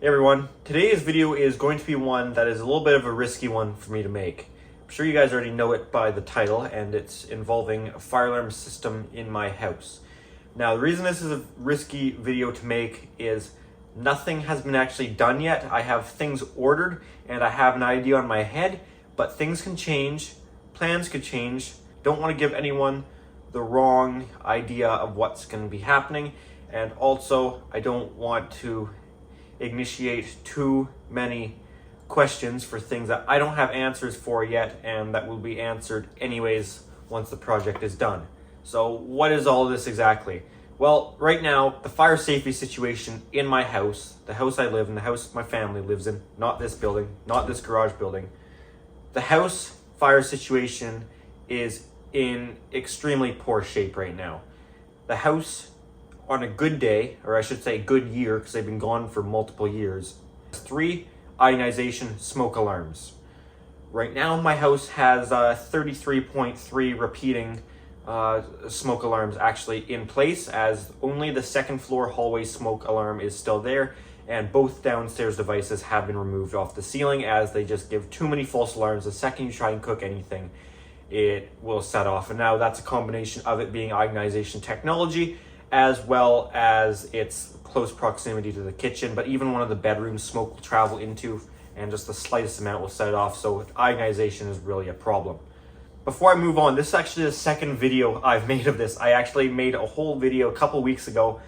Hey everyone, today's video is going to be one that is a little bit of a risky one for me to make. I'm sure you guys already know it by the title, and it's involving a fire alarm system in my house. Now, the reason this is a risky video to make is nothing has been actually done yet. I have things ordered and I have an idea on my head, but things can change, plans could change. Don't want to give anyone the wrong idea of what's going to be happening, and also I don't want to initiate too many questions for things that I don't have answers for yet and that will be answered anyways once the project is done. So what is all this exactly? Well, right now, the fire safety situation in my house, the house I live in, the house my family lives in, not this building, not this garage building, the house fire situation is in extremely poor shape right now. The house, on a good day, or I should say good year, because they've been gone for multiple years, 3 ionization smoke alarms. Right now, my house has 33.3 repeating smoke alarms actually in place, as only the second floor hallway smoke alarm is still there, and both downstairs devices have been removed off the ceiling as they just give too many false alarms. The second you try and cook anything, it will set off. And now that's a combination of it being ionization technology as well as its close proximity to the kitchen, but even one of the bedrooms smoke will travel into and just the slightest amount will set it off, so ionization is really a problem. Before I move on, this is actually the second video I've made of this. I actually made a whole video a couple weeks ago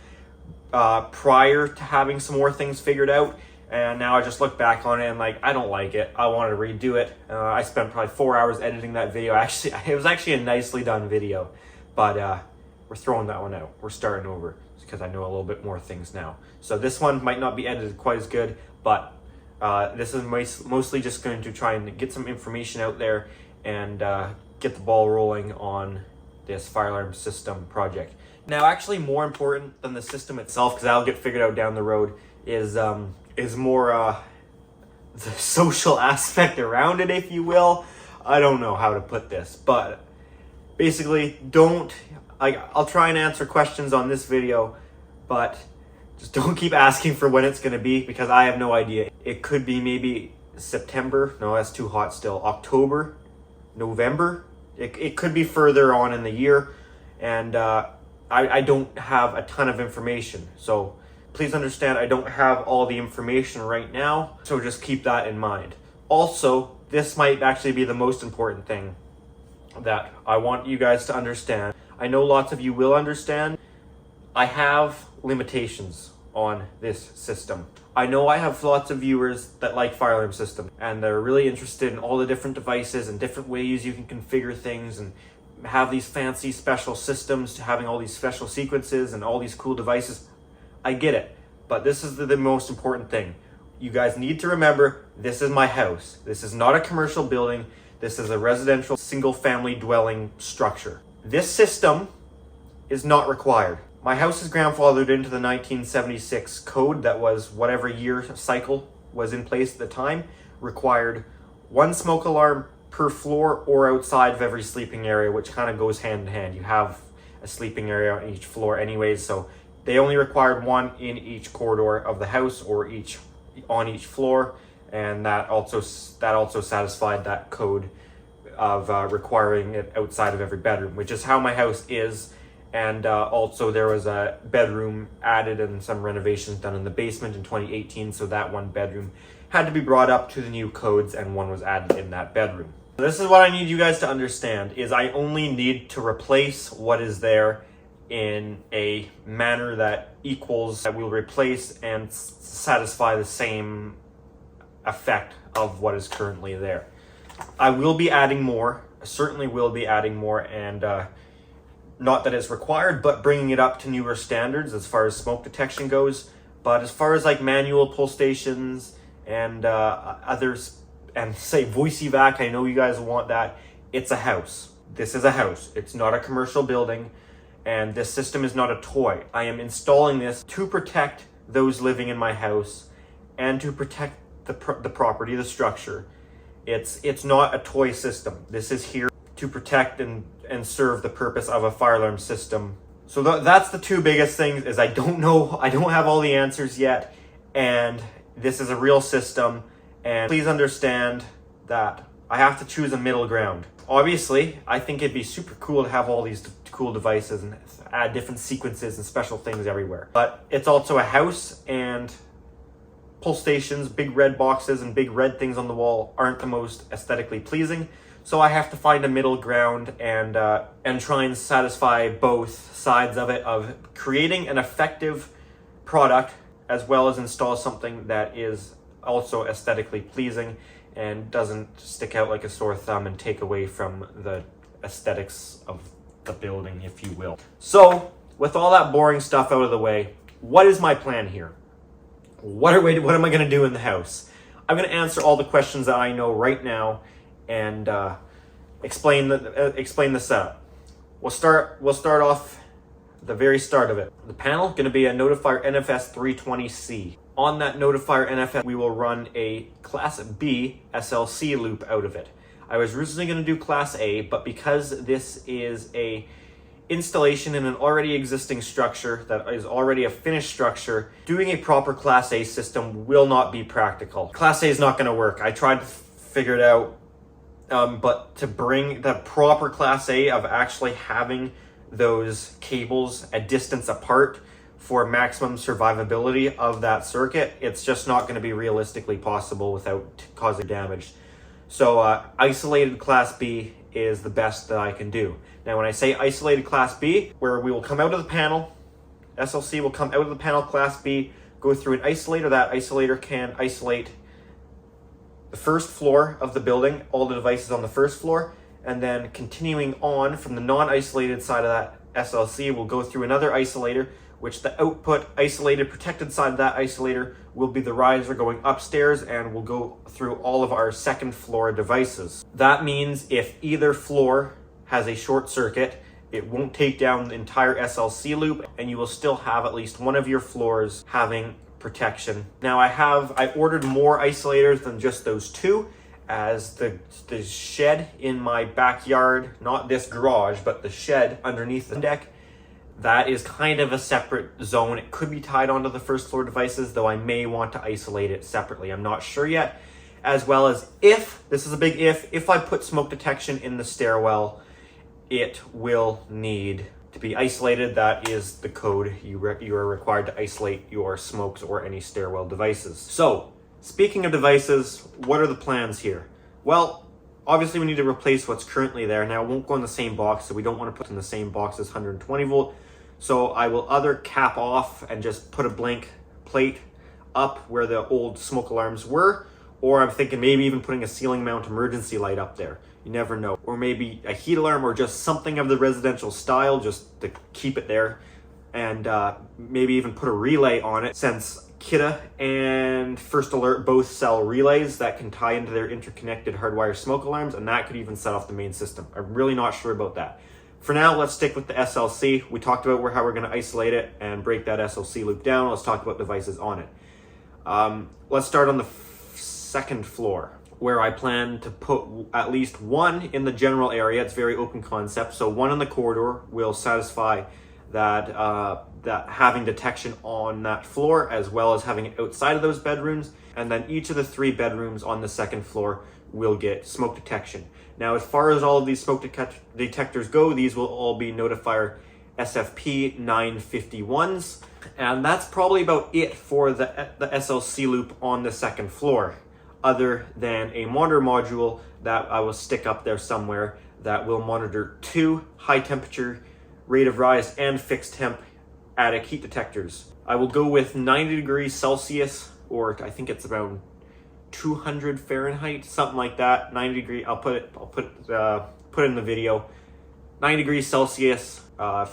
prior to having some more things figured out, and now I just look back on it and I don't like it. I wanted to redo it. I spent probably 4 hours editing that video. Actually, it was actually a nicely done video, but we're throwing that one out. We're starting over because I know a little bit more things now. So this one might not be edited quite as good, but this is mostly just going to try and get some information out there and get the ball rolling on this fire alarm system project. Now, actually more important than the system itself, because that'll get figured out down the road, is more the social aspect around it, if you will. I don't know how to put this, but basically I'll try and answer questions on this video, but just don't keep asking for when it's going to be, because I have no idea. It could be maybe September. No, that's too hot still. October, November. It could be further on in the year, and I don't have a ton of information. So please understand, I don't have all the information right now, so just keep that in mind. Also, this might actually be the most important thing that I want you guys to understand. I know lots of you will understand. I have limitations on this system. I know I have lots of viewers that like fire alarm system, and they're really interested in all the different devices and different ways you can configure things and have these fancy special systems to having all these special sequences and all these cool devices. I get it, but this is the most important thing. You guys need to remember, this is my house. This is not a commercial building. This is a residential single family dwelling structure. This system is not required. My house is grandfathered into the 1976 code that was whatever year cycle was in place at the time, required 1 smoke alarm per floor or outside of every sleeping area, which kind of goes hand in hand. You have a sleeping area on each floor anyways, so they only required 1 in each corridor of the house or on each floor, and that also satisfied that code of requiring it outside of every bedroom, which is how my house is. And also there was a bedroom added and some renovations done in the basement in 2018, so that 1 bedroom had to be brought up to the new codes and 1 was added in that bedroom. This is what I need you guys to understand, is I only need to replace what is there in a manner that equals, that will replace and satisfy the same effect of what is currently there. I will be adding more. I certainly will be adding more, and not that it's required, but bringing it up to newer standards as far as smoke detection goes. But as far as manual pull stations and others, and say voice evac, I know you guys want that. It's a house. This is a house. It's not a commercial building, and this system is not a toy. I am installing this to protect those living in my house and to protect the property, the structure. It's not a toy system. This is here to protect and serve the purpose of a fire alarm system. So that's the 2 biggest things, is I don't know, I don't have all the answers yet, and this is a real system, and please understand that I have to choose a middle ground. Obviously, I think it'd be super cool to have all these cool devices and add different sequences and special things everywhere. But it's also a house, and pull stations, big red boxes, and big red things on the wall aren't the most aesthetically pleasing. So I have to find a middle ground and try and satisfy both sides of it, of creating an effective product as well as install something that is also aesthetically pleasing and doesn't stick out like a sore thumb and take away from the aesthetics of the building, if you will. So, with all that boring stuff out of the way, what is my plan here? What am I going to do in the house? I'm going to answer all the questions that I know right now and explain the setup. We'll start off the very start of it. The panel going to be a Notifier NFS 320C. On that Notifier NFS, we will run a Class B SLC loop out of it. I was originally going to do Class A, but because this is a installation in an already existing structure that is already a finished structure, doing a proper Class A system will not be practical. Class A is not going to work. I tried to figure it out, but to bring the proper Class A of actually having those cables a distance apart for maximum survivability of that circuit, it's just not going to be realistically possible without causing damage. So isolated Class B is the best that I can do. Now when I say isolated Class B, where we will come out of the panel, SLC will come out of the panel Class B, go through an isolator. That isolator can isolate the first floor of the building, all the devices on the first floor, and then continuing on from the non-isolated side of that SLC, will go through another isolator, which the output isolated protected side of that isolator will be the riser going upstairs and will go through all of our second floor devices. That means if either floor has a short circuit, it won't take down the entire SLC loop, and you will still have at least one of your floors having protection. Now I ordered more isolators than just those two, as the shed in my backyard, not this garage, but the shed underneath the deck, that is kind of a separate zone. It could be tied onto the first floor devices, though I may want to isolate it separately. I'm not sure yet. As well as if, this is a big if I put smoke detection in the stairwell, it will need to be isolated. That is the code. You are required to isolate your smokes or any stairwell devices. So, speaking of devices, what are the plans here? Well, obviously we need to replace what's currently there. Now it won't go in the same box, so we don't want to put in the same box as 120 volt. So I will either cap off and just put a blank plate up where the old smoke alarms were, or I'm thinking maybe even putting a ceiling mount emergency light up there. You never know. Or maybe a heat alarm or just something of the residential style just to keep it there. And maybe even put a relay on it, since Kidde and First Alert both sell relays that can tie into their interconnected hardwire smoke alarms, and that could even set off the main system. I'm really not sure about that. For now, let's stick with the SLC. We talked about how we're going to isolate it and break that SLC loop down. Let's talk about devices on it. Let's start on the second floor, where I plan to put at least one in the general area. It's very open concept, so one in the corridor will satisfy that that having detection on that floor, as well as having it outside of those bedrooms, and then each of the 3 bedrooms on the second floor will get smoke detection. Now, as far as all of these smoke detectors go, these will all be Notifier SFP 951s, and that's probably about it for the SLC loop on the second floor, other than a monitor module that I will stick up there somewhere that will monitor 2 high temperature, rate of rise, and fixed temp attic heat detectors. I will go with 90 degrees Celsius, or I think it's around 200 Fahrenheit, something like that. 90 degree. I'll put it in the video. 90 degrees Celsius,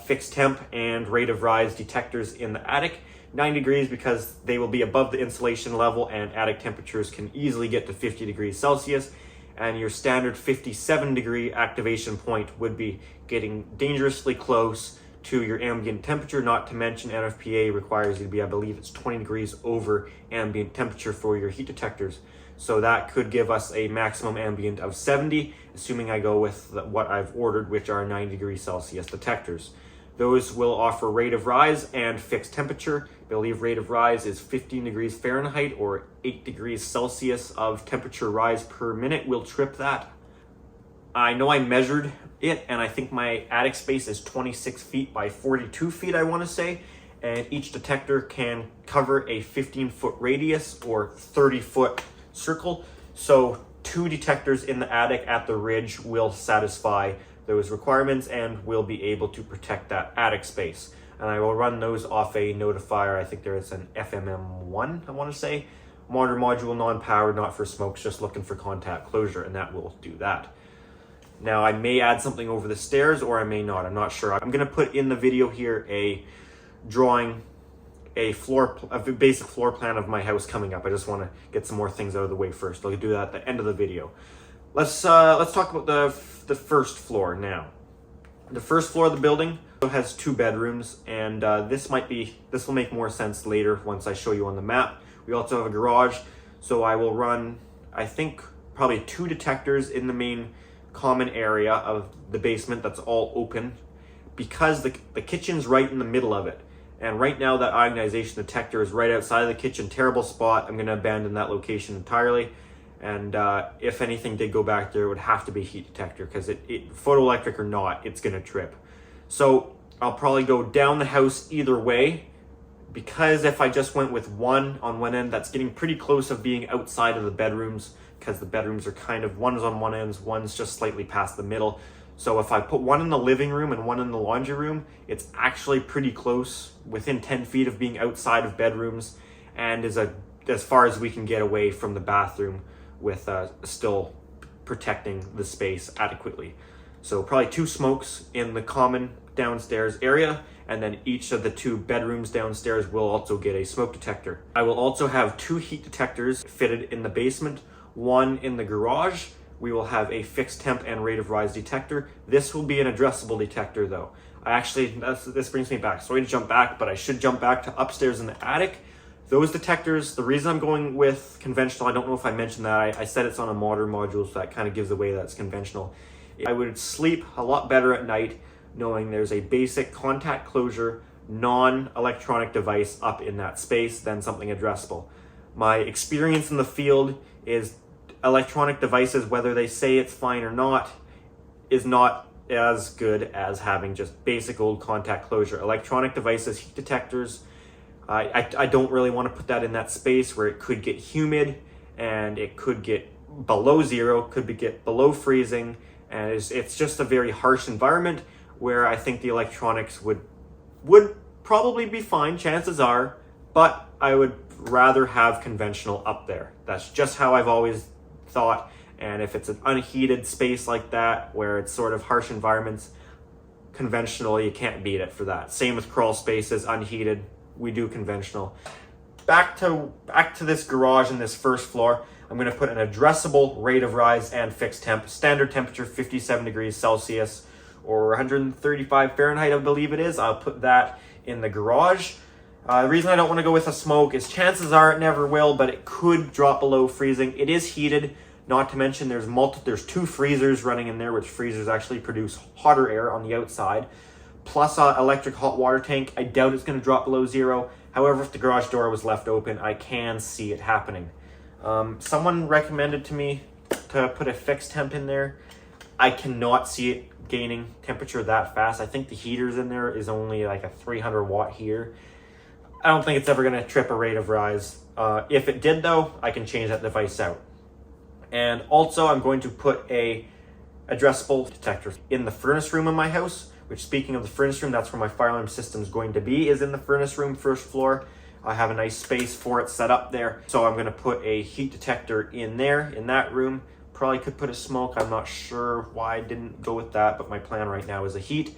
fixed temp and rate of rise detectors in the attic. 9 degrees because they will be above the insulation level, and attic temperatures can easily get to 50 degrees Celsius. And your standard 57 degree activation point would be getting dangerously close to your ambient temperature, not to mention NFPA requires you to be, I believe it's 20 degrees over ambient temperature for your heat detectors. So that could give us a maximum ambient of 70, assuming I go with what I've ordered, which are 90 degrees Celsius detectors. Those will offer rate of rise and fixed temperature believe rate of rise is 15 degrees Fahrenheit or 8 degrees Celsius of temperature rise per minute will trip that. I know I measured it, and I think my attic space is 26 feet by 42 feet, I want to say. And each detector can cover a 15-foot radius or 30-foot circle. So 2 detectors in the attic at the ridge will satisfy those requirements and will be able to protect that attic space. And I will run those off a notifier. I think there is an FMM1, I want to say. Monitor module, non-powered, not for smokes, just looking for contact closure, and that will do that. Now, I may add something over the stairs or I may not. I'm not sure. I'm going to put in the video here a drawing, a basic floor plan of my house coming up. I just want to get some more things out of the way first. I'll do that at the end of the video. Let's talk about the first floor now. The first floor of the building has 2 bedrooms, and this will make more sense later once I show you on the map. We also have a garage, so I will run, I think, probably 2 detectors in the main common area of the basement that's all open, because the kitchen's right in the middle of it. And right now that ionization detector is right outside of the kitchen. Terrible spot. I'm going to abandon that location entirely. And if anything did go back there, it would have to be a heat detector, because photoelectric or not, it's going to trip. So I'll probably go down the house either way, because if I just went with one on one end, that's getting pretty close of being outside of the bedrooms, because the bedrooms are kind of, one's on one end, one's just slightly past the middle. So if I put one in the living room and one in the laundry room, it's actually pretty close, within 10 feet of being outside of bedrooms, and is as far as we can get away from the bathroom with still protecting the space adequately. So probably 2 smokes in the common downstairs area, and then each of the 2 bedrooms downstairs will also get a smoke detector. I will also have 2 heat detectors fitted in the basement, 1 in the garage. We will have a fixed temp and rate of rise detector. This will be an addressable detector though. This brings me back. Sorry to jump back, but I should jump back to upstairs in the attic. Those detectors, the reason I'm going with conventional, I don't know if I mentioned that. I said it's on a monitor module, so that kind of gives away that it's conventional. I would sleep a lot better at night knowing there's a basic contact closure, non-electronic device up in that space than something addressable. My experience in the field is electronic devices, whether they say it's fine or not, is not as good as having just basic old contact closure. Electronic devices, heat detectors, I don't really want to put that in that space where it could get humid and it could get below 0, could get below freezing, and it's just a very harsh environment where I think the electronics would probably be fine, chances are, but I would rather have conventional up there. That's just how I've always thought. And if it's an unheated space like that where it's sort of harsh environments, conventional, you can't beat it for that. Same with crawl spaces, unheated, we do conventional. Back to this garage and this first floor, I'm going to put an addressable rate of rise and fixed temp. Standard temperature 57 degrees Celsius or 135 Fahrenheit, I believe it is. I'll put that in the garage. The reason I don't want to go with a smoke is chances are it never will, but it could drop below freezing. It is heated, not to mention there's 2 freezers running in there, which freezers actually produce hotter air on the outside, plus an electric hot water tank. I doubt it's going to drop below 0. However, if the garage door was left open, I can see it happening. Someone recommended to me to put a fixed temp in there. I cannot see it gaining temperature that fast. I think the heaters in there is only like a 300 watt heater. I don't think it's ever going to trip a rate of rise. If it did though, I can change that device out. And also I'm going to put a addressable detector in the furnace room in my house, which, speaking of the furnace room, that's where my fire alarm system is going to be, is in the furnace room, first floor. I have a nice space for it set up there. So I'm going to put a heat detector in there, in that room. Probably could put a smoke. I'm not sure why I didn't go with that, but my plan right now is a heat.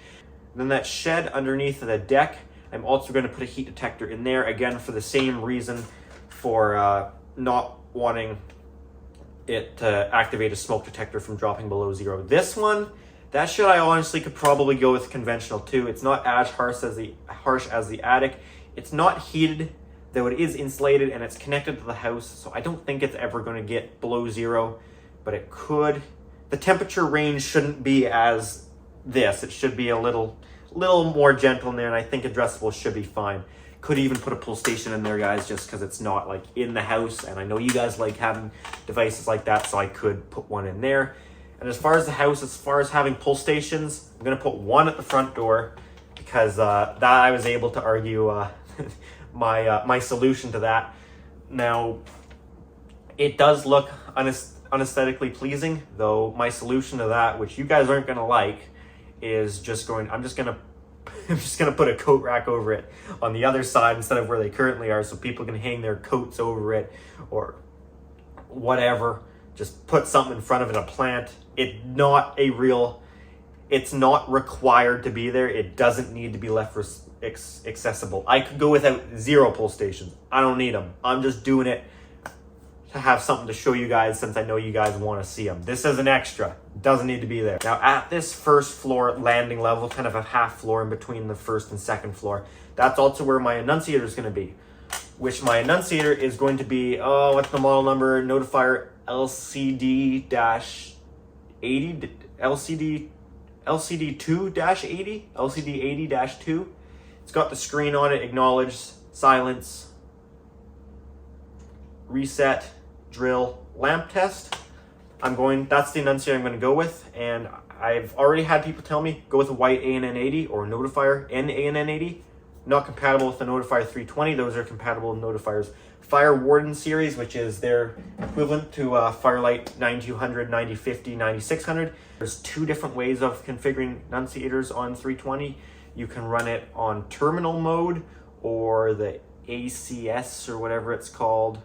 Then that shed underneath the deck, I'm also going to put a heat detector in there, again, for the same reason, for not wanting it to activate a smoke detector from dropping below 0. This one, that shed I honestly could probably go with conventional too. It's not as harsh as the attic. It's not heated, though it is insulated and it's connected to the house, so I don't think it's ever going to get below 0, but it could. The temperature range shouldn't be as this. It should be a little more gentle in there, and I think addressable should be fine. Could even put a pull station in there, guys, just because it's not like in the house, and I know you guys like having devices like that, so I could put one in there. And as far as the house, as far as having pull stations, I'm gonna put one at the front door, because that I was able to argue my solution to that. Now, it does look unaesthetically pleasing, though my solution to that, which you guys aren't gonna like, is I'm just gonna put a coat rack over it on the other side instead of where they currently are, so people can hang their coats over it or whatever. Just put something in front of it, a plant. It's not required to be there. It doesn't need to be left accessible. I could go without 0 pull stations. I don't need them. I'm just doing it to have something to show you guys, since I know you guys want to see them. This is an extra. Doesn't need to be there. Now, at this first floor landing level, kind of a half floor in between the first and second floor, that's also where my annunciator is going to be. Which my annunciator is going to be, what's the model number? Notifier LCD-80, LCD2-80, LCD80-2. It's got the screen on it, acknowledge, silence, reset, drill, lamp test. That's the annunciator I'm going to go with, and I've already had people tell me go with a white ANN80 or Notifier NANN80. Not compatible with the Notifier 320. Those are compatible with Notifier's Fire Warden series, which is their equivalent to Firelight 9200, 9050, 9600. There's 2 different ways of configuring annunciators on 320. You can run it on terminal mode or the ACS or whatever it's called.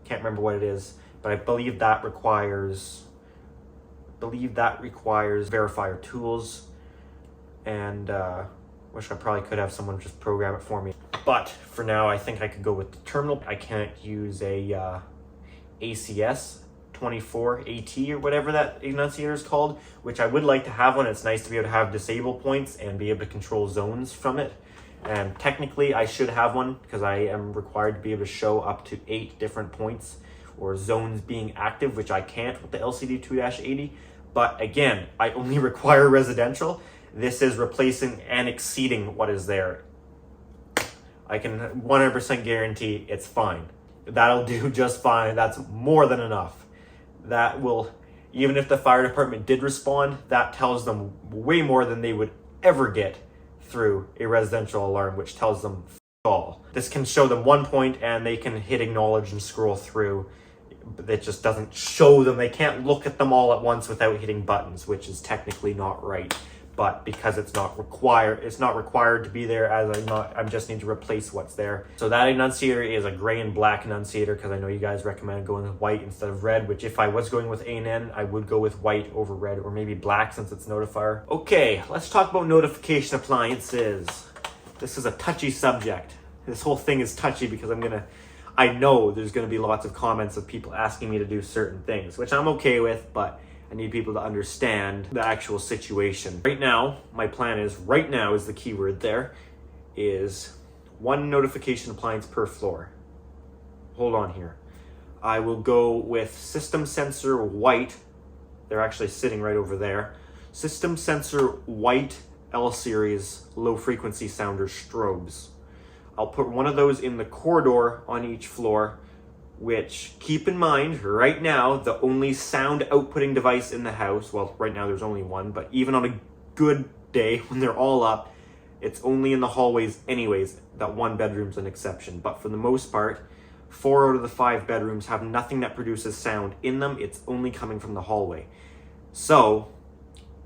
Can't remember what it is, but I believe that requires verifier tools, and wish I probably could have someone just program it for me. But for now, I think I could go with the terminal. I can't use a ACS 24 AT or whatever that annunciator is called, which I would like to have one. It's nice to be able to have disable points and be able to control zones from it. And technically I should have one, because I am required to be able to show up to 8 different points or zones being active, which I can't with the LCD2-80. But again, I only require residential. This is replacing and exceeding what is there. I can 100% guarantee it's fine. That'll do just fine. That's more than enough. That will, even if the fire department did respond, that tells them way more than they would ever get through a residential alarm, which tells them f*** all. This can show them 1 point and they can hit acknowledge and scroll through. But it just doesn't show them. They can't look at them all at once without hitting buttons, which is technically not right. But because it's not required to be there, as I just need to replace what's there. So that annunciator is a gray and black annunciator, because I know you guys recommend going with white instead of red, which if I was going with ANN, I would go with white over red, or maybe black since it's Notifier. Okay, let's talk about notification appliances. This is a touchy subject. This whole thing is touchy because I know there's gonna be lots of comments of people asking me to do certain things, which I'm okay with, but I need people to understand the actual situation. Right now, my plan is, right now is the keyword there, is 1 notification appliance per floor. Hold on here. I will go with System Sensor White. They're actually sitting right over there. System Sensor White L-Series low frequency sounder strobes. I'll put one of those in the corridor on each floor, which, keep in mind, right now, the only sound outputting device in the house, well, right now there's only one, but even on a good day, when they're all up, it's only in the hallways anyways. That one bedroom's an exception. But for the most part, 4 out of the 5 bedrooms have nothing that produces sound in them. It's only coming from the hallway. So,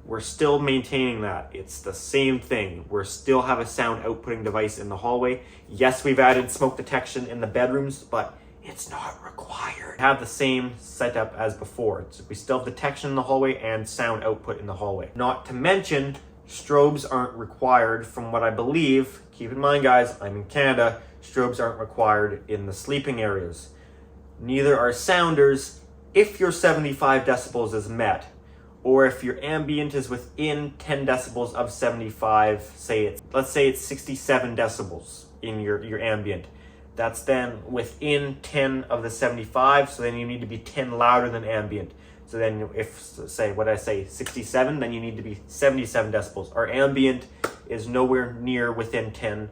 we're still maintaining that. It's the same thing. We still have a sound outputting device in the hallway. Yes, we've added smoke detection in the bedrooms, but it's not required. Have the same setup as before. We still have detection in the hallway and sound output in the hallway. Not to mention, strobes aren't required from what I believe. Keep in mind, guys, I'm in Canada. Strobes aren't required in the sleeping areas. Neither are sounders if your 75 decibels is met, or if your ambient is within 10 decibels of 75. Let's say it's 67 decibels in your ambient. That's then within 10 of the 75, so then you need to be 10 louder than ambient. So then if, say, what did I say, 67, then you need to be 77 decibels. Our ambient is nowhere near within 10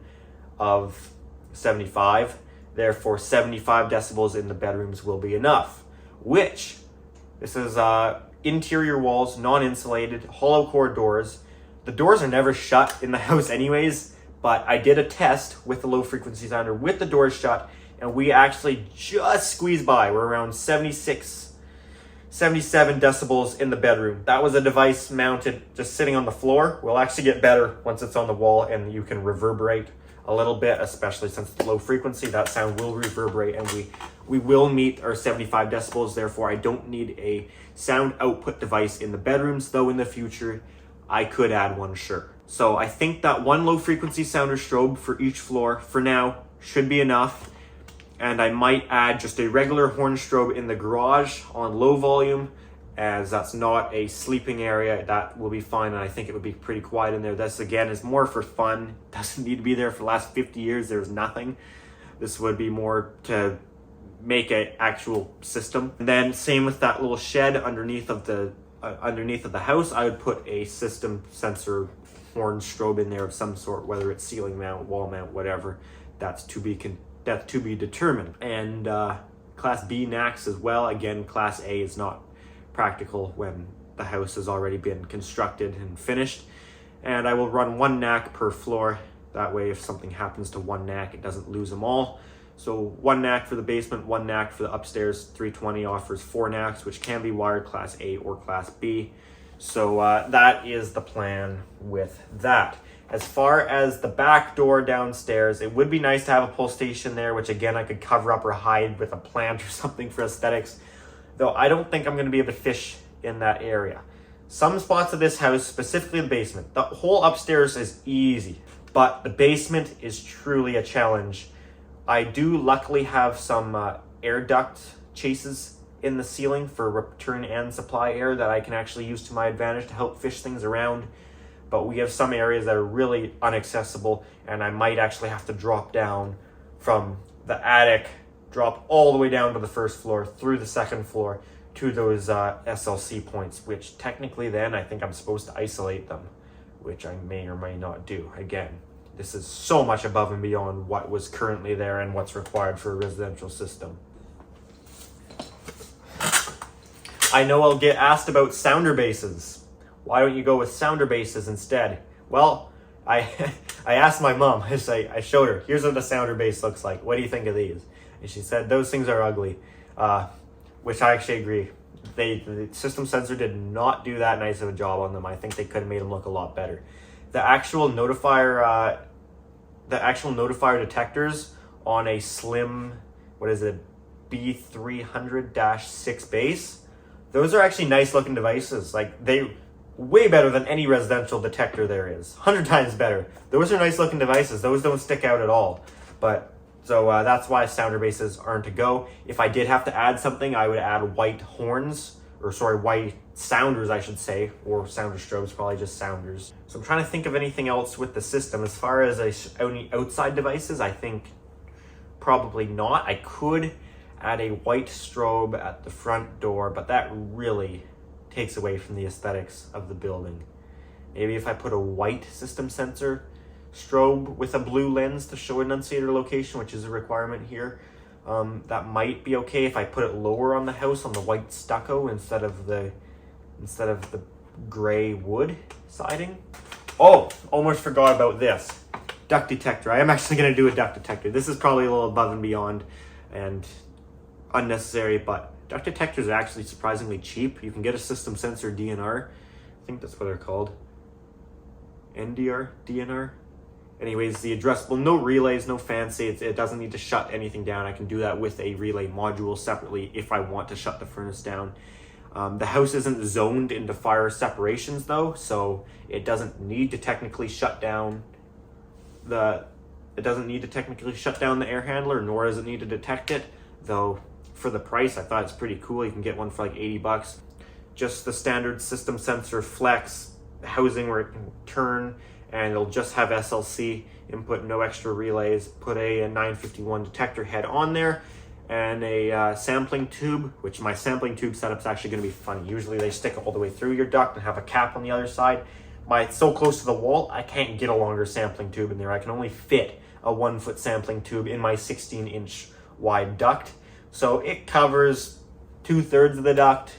of 75. Therefore, 75 decibels in the bedrooms will be enough, which this is interior walls, non-insulated, hollow core doors. The doors are never shut in the house anyways, but I did a test with the low frequency sounder with the doors shut, and we actually just squeezed by. We're around 76, 77 decibels in the bedroom. That was a device mounted just sitting on the floor. Will actually get better once it's on the wall and you can reverberate a little bit, especially since it's low frequency. That sound will reverberate, and we will meet our 75 decibels. Therefore, I don't need a sound output device in the bedrooms, though in the future I could add one, sure. So I think that one low frequency sounder strobe for each floor for now should be enough. And I might add just a regular horn strobe in the garage on low volume, as that's not a sleeping area. That will be fine, and I think it would be pretty quiet in there. This, again, is more for fun. Doesn't need to be there for the last 50 years. There's nothing. This would be more to make an actual system. And then same with that little shed underneath of the house. I would put a system sensor horn strobe in there of some sort, whether it's ceiling mount, wall mount, whatever. That's to be determined. And Class B NACs as well. Again, Class A is not practical when the house has already been constructed and finished. And I will run one NAC per floor. That way, if something happens to one NAC, it doesn't lose them all. So one NAC for the basement, one NAC for the upstairs. 320 offers 4 NACs, which can be wired Class A or Class B. So that is the plan with that. As far as the back door downstairs, it would be nice to have a pull station there, which again, I could cover up or hide with a plant or something for aesthetics. Though I don't think I'm going to be able to fish in that area. Some spots of this house, specifically the basement, the whole upstairs is easy, but the basement is truly a challenge. I do luckily have some air duct chases in the ceiling for return and supply air that I can actually use to my advantage to help fish things around. But we have some areas that are really inaccessible, and I might actually have to drop down from the attic, drop all the way down to the first floor, through the second floor to those SLC points, which technically then I think I'm supposed to isolate them, which I may or may not do. Again, this is so much above and beyond what was currently there and what's required for a residential system. I know I'll get asked about sounder bases. Why don't you go with sounder bases instead? Well, I asked my mom, I showed her, here's what a sounder base looks like. What do you think of these? And she said, those things are ugly, which I actually agree. The system sensor did not do that nice of a job on them. I think they could have made them look a lot better. The actual notifier detectors on a slim, B300-6 base, those are actually nice looking devices. Like, they way better than any residential detector there is. 100 times better. Those are nice looking devices. Those don't stick out at all. But so that's why sounder bases aren't a go. If I did have to add something, I would add white horns, white sounders, I should say, or sounder strobes, probably just sounders. So I'm trying to think of anything else with the system. As far as any outside devices, I think probably not. I could add a white strobe at the front door, but that really takes away from the aesthetics of the building. Maybe if I put a white system sensor strobe with a blue lens to show enunciator location, which is a requirement here, that might be okay. If I put it lower on the house on the white stucco instead of the gray wood siding. Oh, almost forgot about this. Duct detector. I am actually going to do a duct detector. This is probably a little above and beyond and unnecessary, but duct detectors are actually surprisingly cheap. You can get a system sensor DNR. I think that's what they're called. NDR? DNR? Anyways, the addressable, no relays, no fancy. It doesn't need to shut anything down. I can do that with a relay module separately if I want to shut the furnace down. The house isn't zoned into fire separations though, so it doesn't need to technically shut down the air handler, nor does it need to detect it. Though for the price, I thought it's pretty cool. You can get one for like $80. Just the standard system sensor flex housing where it can turn, and it'll just have SLC input, no extra relays. Put a 951 detector head on there and a sampling tube, which my sampling tube setup's actually going to be funny. Usually they stick all the way through your duct and have a cap on the other side. It's so close to the wall, I can't get a longer sampling tube in there. I can only fit a 1-foot sampling tube in my 16-inch wide duct. So it covers 2/3 of the duct.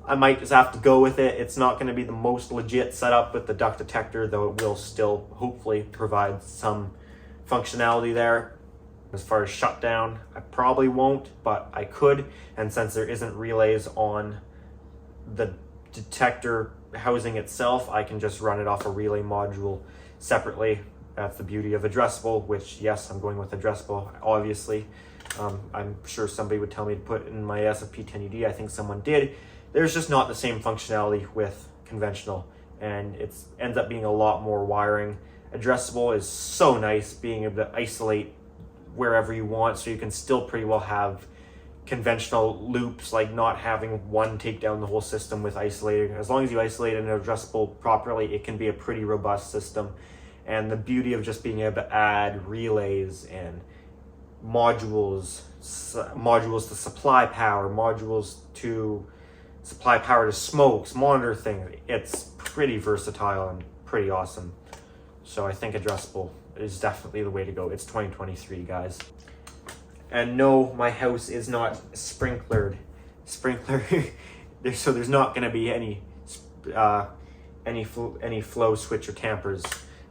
I might just have to go with it. It's not going to be the most legit setup with the duct detector, though it will still hopefully provide some functionality there. As far as shutdown, I probably won't, but I could. And since there isn't relays on the detector housing itself, I can just run it off a relay module separately. That's the beauty of addressable, which, yes, I'm going with addressable, obviously. I'm sure somebody would tell me to put in my SFP10UD. I think someone did. There's just not the same functionality with conventional, and it ends up being a lot more wiring. Addressable is so nice, being able to isolate wherever you want, so you can still pretty well have conventional loops, like not having one take down the whole system with isolating. As long as you isolate an addressable properly, it can be a pretty robust system. And the beauty of just being able to add relays and modules to supply power, modules to supply power to smokes, monitor things, it's pretty versatile and pretty awesome. So I think addressable is definitely the way to go. It's 2023, guys. And no, my house is not sprinklered. So there's not going to be any flow switch or tampers.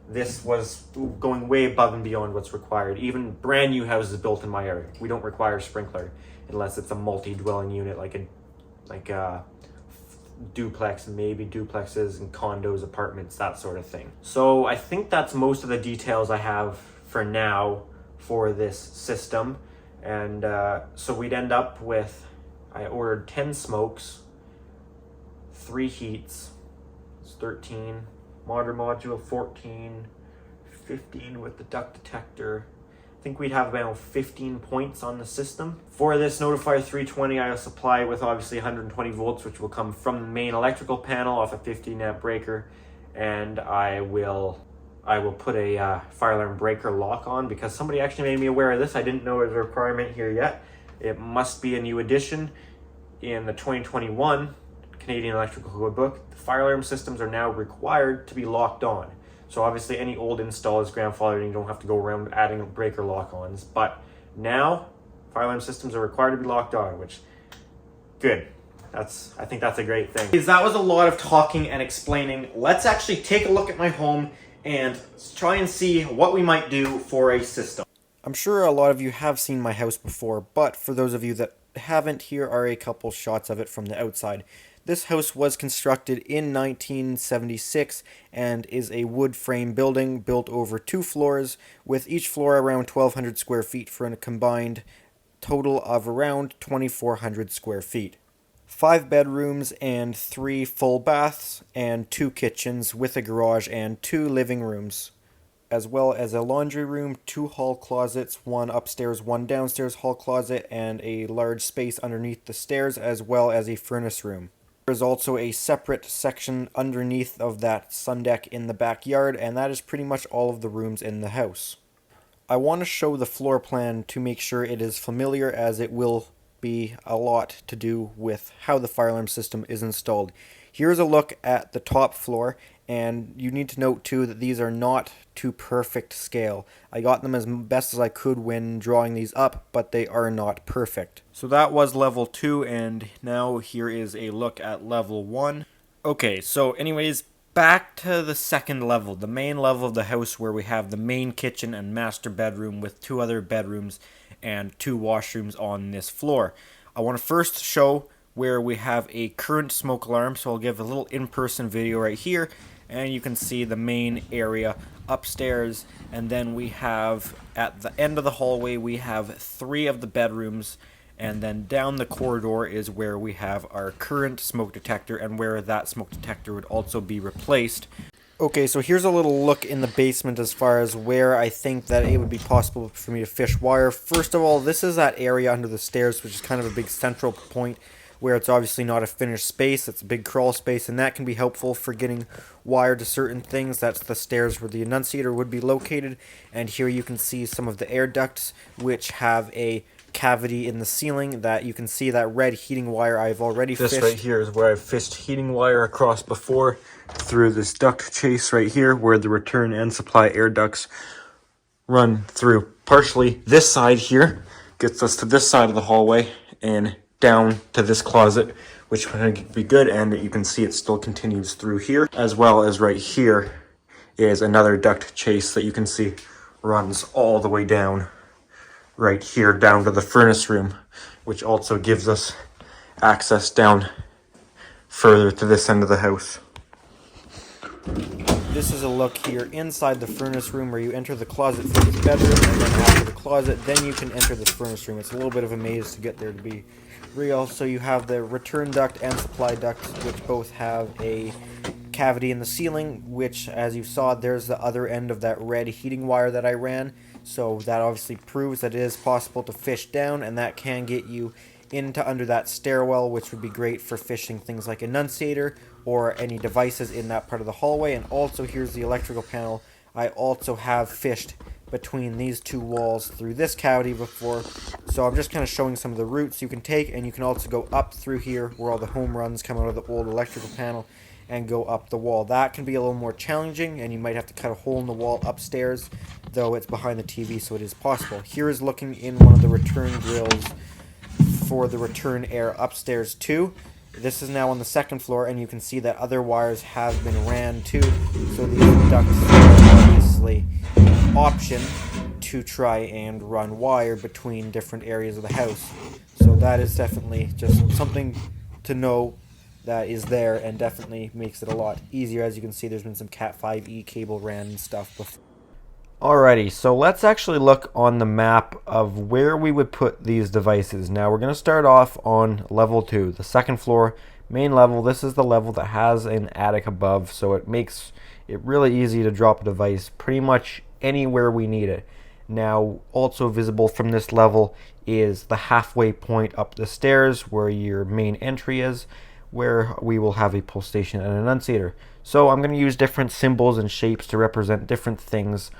This was going way above and beyond what's required. Even brand new houses built in my area, we don't require sprinkler unless it's a multi-dwelling unit, like a duplex, maybe duplexes and condos, apartments, that sort of thing. So I think that's most of the details I have for now for this system. And so we'd end up with, I ordered 10 smokes, 3 heats, it's 13, monitor module 14, 15 with the duct detector. I think we'd have about 15 points on the system. For this Notifier 320, I'll supply with obviously 120 volts, which will come from the main electrical panel off a 15 amp breaker. And I will put a fire alarm breaker lock on, because somebody actually made me aware of this. I didn't know it was a requirement here yet. It must be a new addition in the 2021 Canadian Electrical Code Book. The fire alarm systems are now required to be locked on. So obviously any old install is grandfathered and you don't have to go around adding breaker lock-ons. But now, fire alarm systems are required to be locked on, which, good. I think that's a great thing. That was a lot of talking and explaining. Let's actually take a look at my home and try and see what we might do for a system. I'm sure a lot of you have seen my house before, but for those of you that haven't, here are a couple shots of it from the outside. This house was constructed in 1976 and is a wood frame building built over 2 floors, with each floor around 1,200 square feet for a combined total of around 2,400 square feet. 5 bedrooms and 3 full baths and 2 kitchens with a garage and 2 living rooms, as well as a laundry room, 2 hall closets, 1 upstairs, 1 downstairs hall closet, and a large space underneath the stairs, as well as a furnace room. There is also a separate section underneath of that sun deck in the backyard, and that is pretty much all of the rooms in the house. I want to show the floor plan to make sure it is familiar, as it will be a lot to do with how the fire alarm system is installed. Here's a look at the top floor, and you need to note too that these are not to perfect scale. I got them as best as I could when drawing these up, but they are not perfect. So that was level 2, and now here is a look at level 1. Okay, so anyways, back to the second level, the main level of the house, where we have the main kitchen and master bedroom with 2 other bedrooms and 2 washrooms on this floor. I want to first show where we have a current smoke alarm, so I'll give a little in-person video right here, and you can see the main area upstairs, and then we have at the end of the hallway we have 3 of the bedrooms, and then down the corridor is where we have our current smoke detector, and where that smoke detector would also be replaced. Okay, so here's a little look in the basement as far as where I think that it would be possible for me to fish wire. First of all, this is that area under the stairs, which is kind of a big central point where it's obviously not a finished space. It's a big crawl space, and that can be helpful for getting wire to certain things. That's the stairs where the annunciator would be located. And here you can see some of the air ducts, which have a cavity in the ceiling that you can see that red heating wire I've already fished. This right here is where I've fished heating wire across before through this duct chase right here, where the return and supply air ducts run through partially this side here, gets us to this side of the hallway and down to this closet, which would be good. And you can see it still continues through here, as well as right here is another duct chase that you can see runs all the way down right here down to the furnace room, which also gives us access down further to this end of the house. This is a look here inside the furnace room where you enter the closet from this bedroom, and then after the closet, then you can enter this furnace room. It's a little bit of a maze to get there to be real. So you have the return duct and supply duct, which both have a cavity in the ceiling, which, as you saw, there's the other end of that red heating wire that I ran. So that obviously proves that it is possible to fish down, and that can get you into under that stairwell, which would be great for fishing things like Annunciator or any devices in that part of the hallway. And also, here's the electrical panel. I also have fished between these two walls through this cavity before, so I'm just kind of showing some of the routes you can take. And you can also go up through here where all the home runs come out of the old electrical panel and go up the wall. That can be a little more challenging, and you might have to cut a hole in the wall upstairs, though it's behind the TV, so it is possible. Here is looking in one of the return grills for the return air upstairs too. This is now on the second floor, and you can see that other wires have been ran too, so these ducts are obviously an option to try and run wire between different areas of the house. So that is definitely just something to know that is there, and definitely makes it a lot easier. As you can see, there's been some Cat 5e cable ran and stuff before. Alrighty, so let's actually look on the map of where we would put these devices. Now we're going to start off on level 2, the second floor, main level. This is the level that has an attic above, so it makes it really easy to drop a device pretty much anywhere we need it. Now, also visible from this level is the halfway point up the stairs where your main entry is, where we will have a pull station and an annunciator. So I'm going to use different symbols and shapes to represent different things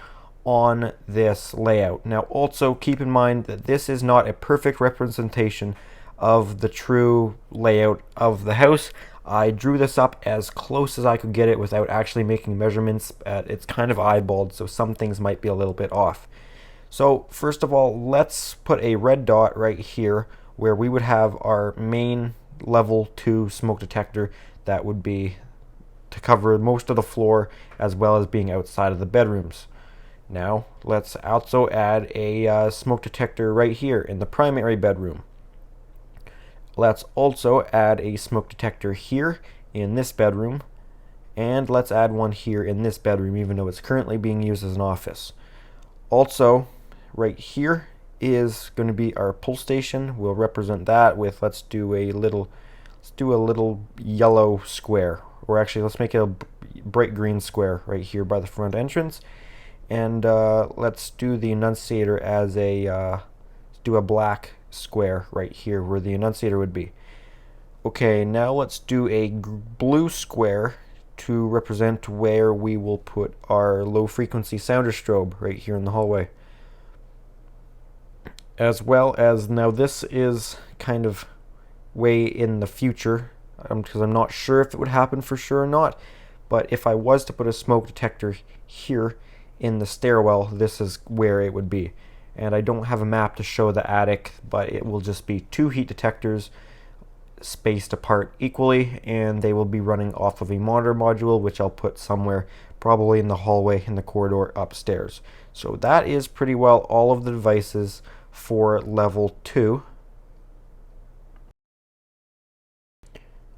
on this layout. Now also keep in mind that this is not a perfect representation of the true layout of the house. I drew this up as close as I could get it without actually making measurements. It's kind of eyeballed, so some things might be a little bit off. So first of all, let's put a red dot right here where we would have our main level 2 smoke detector that would be to cover most of the floor as well as being outside of the bedrooms. Now let's also add a smoke detector right here in the primary bedroom. Let's also add a smoke detector here in this bedroom, and let's add one here in this bedroom, even though it's currently being used as an office. Also right here is going to be our pull station. We'll represent that with, let's do a little yellow square, or actually let's make it a bright green square right here by the front entrance. And let's do the annunciator as do a black square right here where the annunciator would be. Okay, now let's do a blue square to represent where we will put our low frequency sounder strobe right here in the hallway. As well as, now this is kind of way in the future, because I'm not sure if it would happen for sure or not, but if I was to put a smoke detector here in the stairwell, this is where it would be. And I don't have a map to show the attic, but it will just be 2 heat detectors spaced apart equally, and they will be running off of a monitor module, which I'll put somewhere probably in the hallway in the corridor upstairs. So that is pretty well all of the devices for level 2.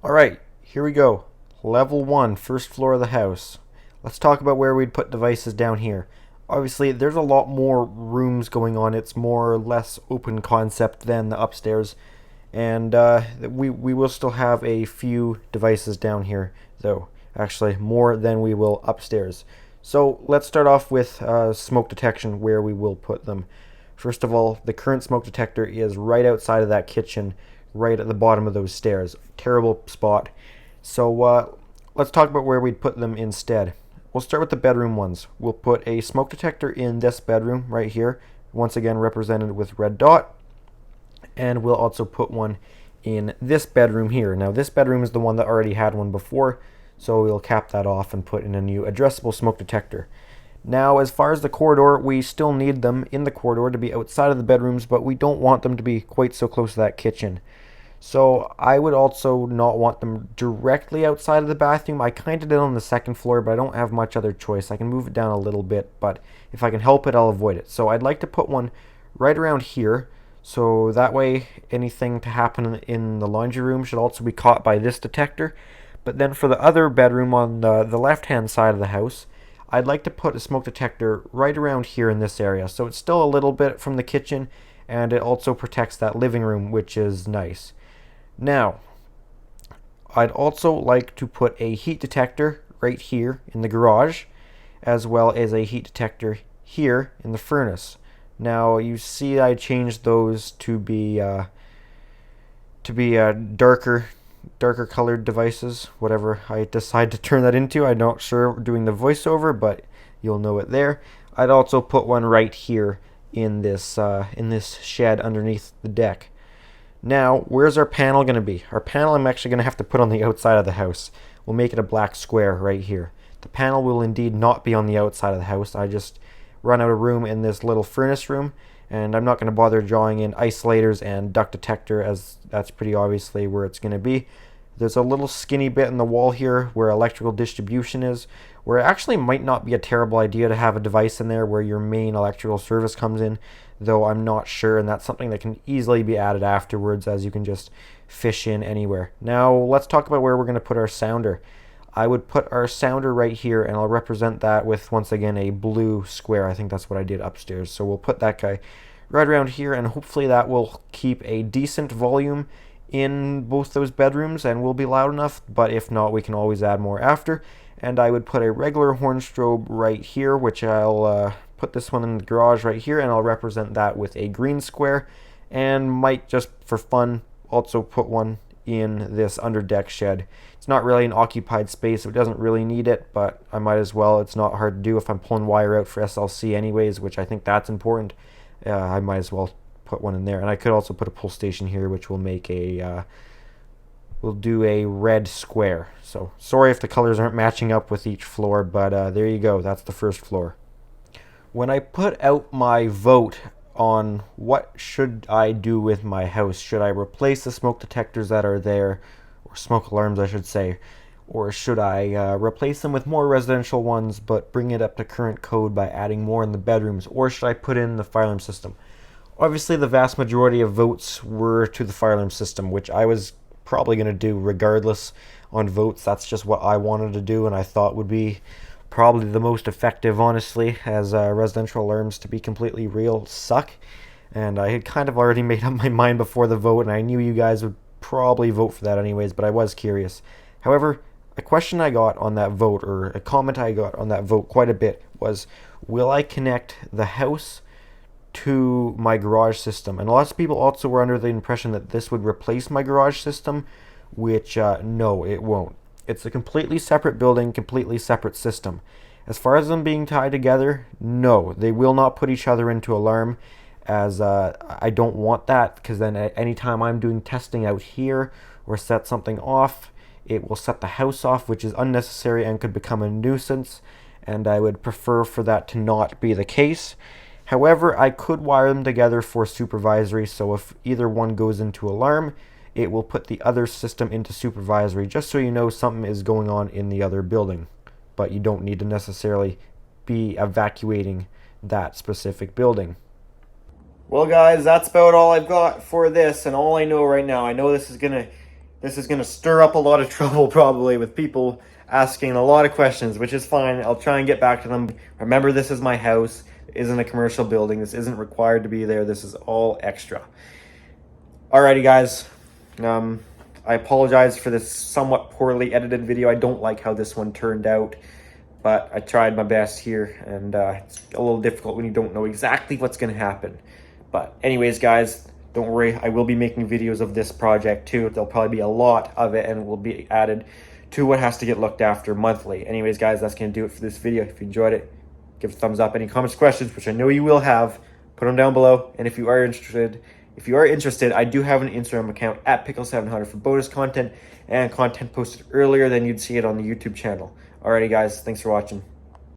Alright, here we go. Level 1, first floor of the house. Let's talk about where we'd put devices down here. Obviously, there's a lot more rooms going on. It's more or less open concept than the upstairs. And we will still have a few devices down here, though. Actually, more than we will upstairs. So let's start off with smoke detection, where we will put them. First of all, the current smoke detector is right outside of that kitchen, right at the bottom of those stairs. Terrible spot. So let's talk about where we'd put them instead. We'll start with the bedroom ones. We'll put a smoke detector in this bedroom right here, once again represented with red dot. And we'll also put one in this bedroom here. Now this bedroom is the one that already had one before, so we'll cap that off and put in a new addressable smoke detector. Now, as far as the corridor, we still need them in the corridor to be outside of the bedrooms, but we don't want them to be quite so close to that kitchen. So I would also not want them directly outside of the bathroom. I kind of did on the second floor, but I don't have much other choice. I can move it down a little bit, but if I can help it, I'll avoid it. So I'd like to put one right around here, so that way anything to happen in the laundry room should also be caught by this detector. But then for the other bedroom on the left-hand side of the house, I'd like to put a smoke detector right around here in this area. So it's still a little bit from the kitchen, and it also protects that living room, which is nice. Now, I'd also like to put a heat detector right here in the garage, as well as a heat detector here in the furnace. Now, you see I changed those to be darker colored devices, whatever I decide to turn that into. I'm not sure doing the voiceover, but you'll know it there. I'd also put one right here in this shed underneath the deck. Now, where's our panel going to be? Our panel I'm actually going to have to put on the outside of the house. We'll make it a black square right here. The panel will indeed not be on the outside of the house. I just run out of room in this little furnace room, and I'm not going to bother drawing in isolators and duct detector, as that's pretty obviously where it's going to be. There's a little skinny bit in the wall here where electrical distribution is, where it actually might not be a terrible idea to have a device in there where your main electrical service comes in, though I'm not sure, and that's something that can easily be added afterwards, as you can just fish in anywhere. Now let's talk about where we're going to put our sounder. I would put our sounder right here, and I'll represent that with, once again, a blue square. I think that's what I did upstairs. So we'll put that guy right around here, and hopefully that will keep a decent volume in both those bedrooms and will be loud enough, but if not, we can always add more after. And I would put a regular horn strobe right here, which I'll put this one in the garage right here, and I'll represent that with a green square, and might, just for fun, also put one in this underdeck shed. It's not really an occupied space, so it doesn't really need it, but I might as well. It's not hard to do if I'm pulling wire out for SLC anyways, which I think that's important. I might as well put one in there. And I could also put a pull station here, which will make we'll do a red square. So sorry if the colors aren't matching up with each floor, but there you go. That's the first floor. When I put out my vote on what should I do with my house, should I replace the smoke detectors that are there, or smoke alarms I should say, or should I replace them with more residential ones but bring it up to current code by adding more in the bedrooms, or should I put in the fire alarm system? Obviously the vast majority of votes were to the fire alarm system, which I was probably going to do regardless on votes. That's just what I wanted to do, and I thought would be probably the most effective, honestly, as residential alarms, to be completely real, suck. And I had kind of already made up my mind before the vote, and I knew you guys would probably vote for that anyways, but I was curious. However, a question I got on that vote, or a comment I got on that vote quite a bit, was, will I connect the house to my garage system? And lots of people also were under the impression that this would replace my garage system, which no, it won't. It's a completely separate building, completely separate system. As far as them being tied together, no, they will not put each other into alarm, as I don't want that, because then anytime I'm doing testing out here or set something off, it will set the house off, which is unnecessary and could become a nuisance, and I would prefer for that to not be the case. However, I could wire them together for supervisory, so if either one goes into alarm, it will put the other system into supervisory, just so you know something is going on in the other building. But you don't need to necessarily be evacuating that specific building. Well guys, that's about all I've got for this, and all I know right now, I know this is gonna stir up a lot of trouble probably with people asking a lot of questions, which is fine. I'll try and get back to them. Remember, this is my house. It isn't a commercial building. This isn't required to be there. This is all extra. Alrighty guys, I apologize for this somewhat poorly edited video. I don't like how this one turned out, but I tried my best here, and it's a little difficult when you don't know exactly what's going to happen. But anyways guys, don't worry, I will be making videos of this project too. There'll probably be a lot of it, and it will be added to what has to get looked after monthly. Anyways guys, that's going to do it for this video. If you enjoyed it, give a thumbs up. Any comments, questions, which I know you will have, put them down below. And if you are interested, I do have an Instagram account at Pickle700 for bonus content and content posted earlier than you'd see it on the YouTube channel. Alrighty guys, thanks for watching.